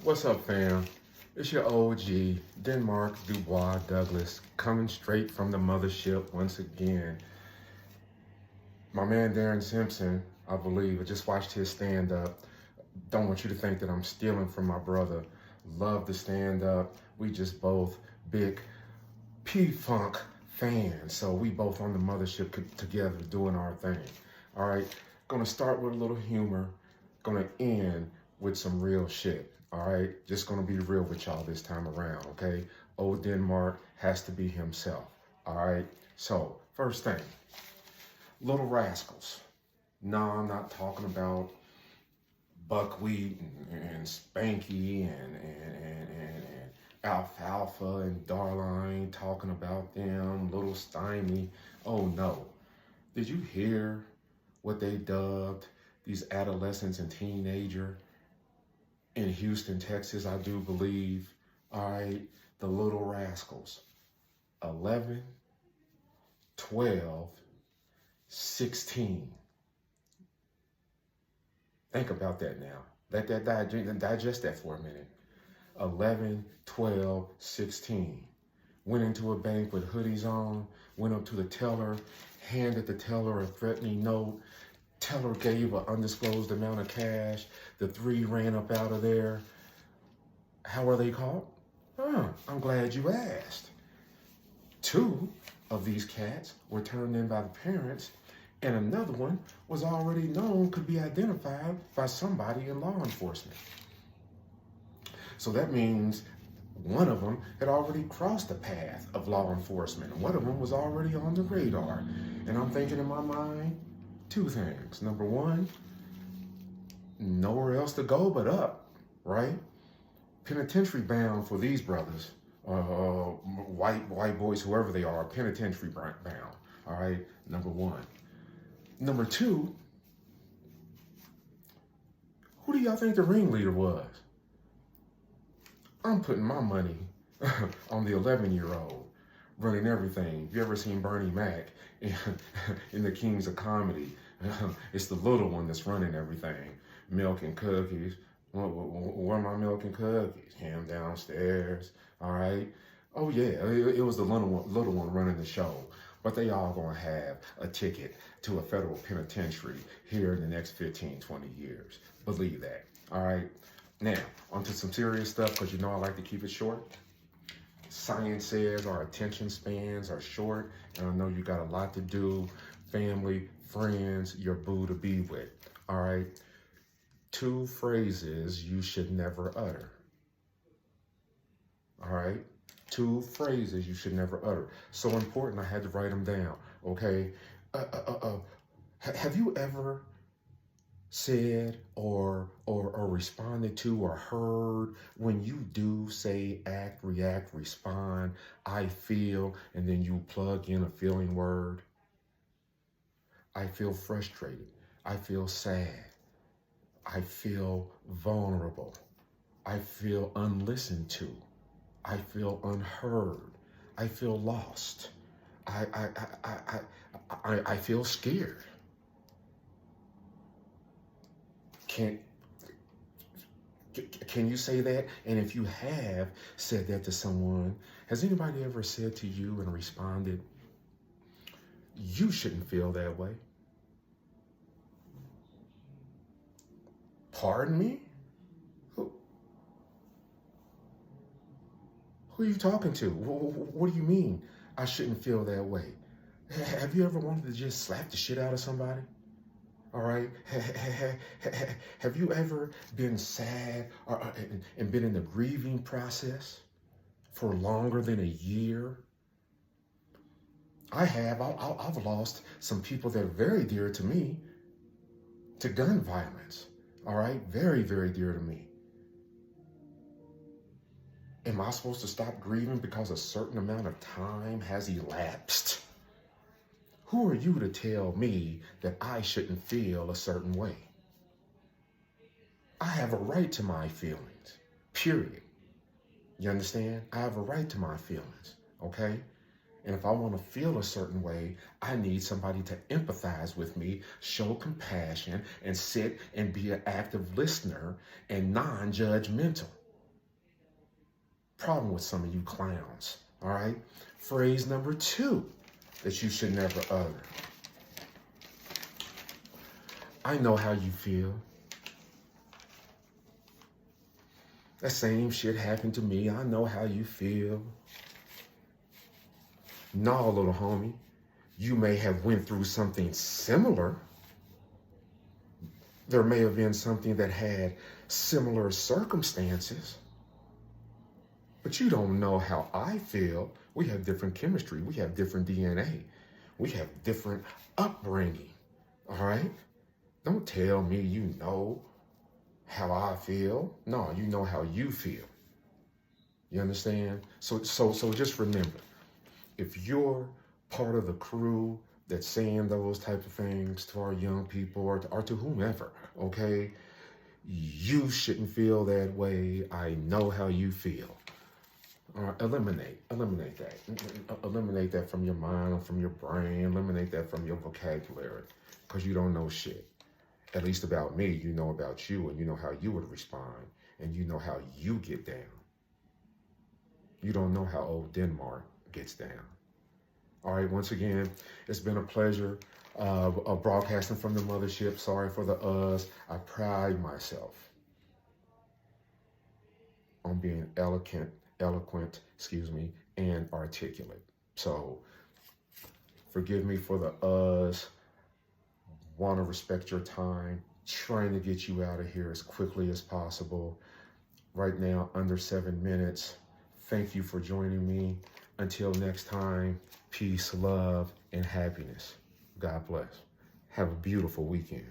What's up, fam? It's your OG, Denmark Dubois Douglas, coming straight from the mothership once again. My man Darren Simpson, I believe, I just watched his stand up. Don't want you to think that I'm stealing from my brother. Love the stand up. We just both big P-Funk fans. So we both on the mothership together doing our thing. All right, gonna start with a little humor, gonna end with some real shit. All right, just gonna be real with y'all this time around, okay? Old Denmark has to be himself. All right, so first thing, Little Rascals. No, I'm not talking about buckwheat and Spanky and Alfalfa and Darline, talking about them, Little Stymie. Oh no. Did you hear what they dubbed these adolescents and teenager in Houston, Texas, I do believe? All right, the Little Rascals. 11, 12, 16. Think about that now. Let that digest that for a minute. 11, 12, 16. Went into a bank with hoodies on, went up to the teller, handed the teller a threatening note. Teller gave an undisclosed amount of cash. The three ran up out of there. How were they caught? I'm glad you asked. Two of these cats were turned in by the parents, and another one was already known could be identified by somebody in law enforcement. So that means one of them had already crossed the path of law enforcement, and one of them was already on the radar. And I'm thinking in my mind, two things. Number one, nowhere else to go but up, right? Penitentiary bound for these brothers, white boys, whoever they are, penitentiary bound, all right? Number one. Number two, who do y'all think the ringleader was? I'm putting my money on the 11-year-old running everything. You ever seen Bernie Mac in The Kings of Comedy? It's the little one that's running everything. Milk and cookies. Where are my milk and cookies? Him downstairs. All right. Oh yeah, it was the little one running the show. But they all gonna have a ticket to a federal penitentiary here in the next 15, 20 years. Believe that. All right. Now, onto some serious stuff, because you know I like to keep it short. Science says our attention spans are short, and I know you got a lot to do, family, friends, your boo to be with. All right. 2 phrases you should never utter. All right. 2 phrases you should never utter. So important, I had to write them down. Okay. Have you ever said or responded to or heard when you do say, act, react, respond, I feel, and then you plug in a feeling word? I feel frustrated. I feel sad. I feel vulnerable. I feel unlistened to. I feel unheard. I feel lost. I feel scared. Can you say that? And if you have said that to someone, has anybody ever said to you and responded, you shouldn't feel that way? Pardon me? Who are you talking to? What do you mean I shouldn't feel that way? Have you ever wanted to just slap the shit out of somebody? All right. Have you ever been sad and been in the grieving process for longer than a year? I have. I've lost some people that are very dear to me to gun violence. All right. Very, very dear to me. Am I supposed to stop grieving because a certain amount of time has elapsed? Who are you to tell me that I shouldn't feel a certain way? I have a right to my feelings, period. You understand? I have a right to my feelings, okay? And if I want to feel a certain way, I need somebody to empathize with me, show compassion, and sit and be an active listener and non-judgmental. Problem with some of you clowns, all right? Phrase number 2 that you should never utter. I know how you feel. That same shit happened to me. I know how you feel. No, little homie, you may have went through something similar. There may have been something that had similar circumstances, but you don't know how I feel. We have different chemistry. We have different DNA. We have different upbringing, all right? Don't tell me you know how I feel. No, you know how you feel. You understand? So just remember, if you're part of the crew that's saying those type of things to our young people or to whomever, okay, you shouldn't feel that way. I know how you feel. Eliminate that. Eliminate that from your mind or from your brain. Eliminate that from your vocabulary, because you don't know shit. At least about me, you know about you, and you know how you would respond, and you know how you get down. You don't know how old Denmark gets down. All right, once again, it's been a pleasure of broadcasting from the mothership. Sorry for the uhs. I pride myself on being eloquent, and articulate. So forgive me for the uhs. Want to respect your time. Trying to get you out of here as quickly as possible. Right now, under 7 minutes. Thank you for joining me. Until next time, peace, love, and happiness. God bless. Have a beautiful weekend.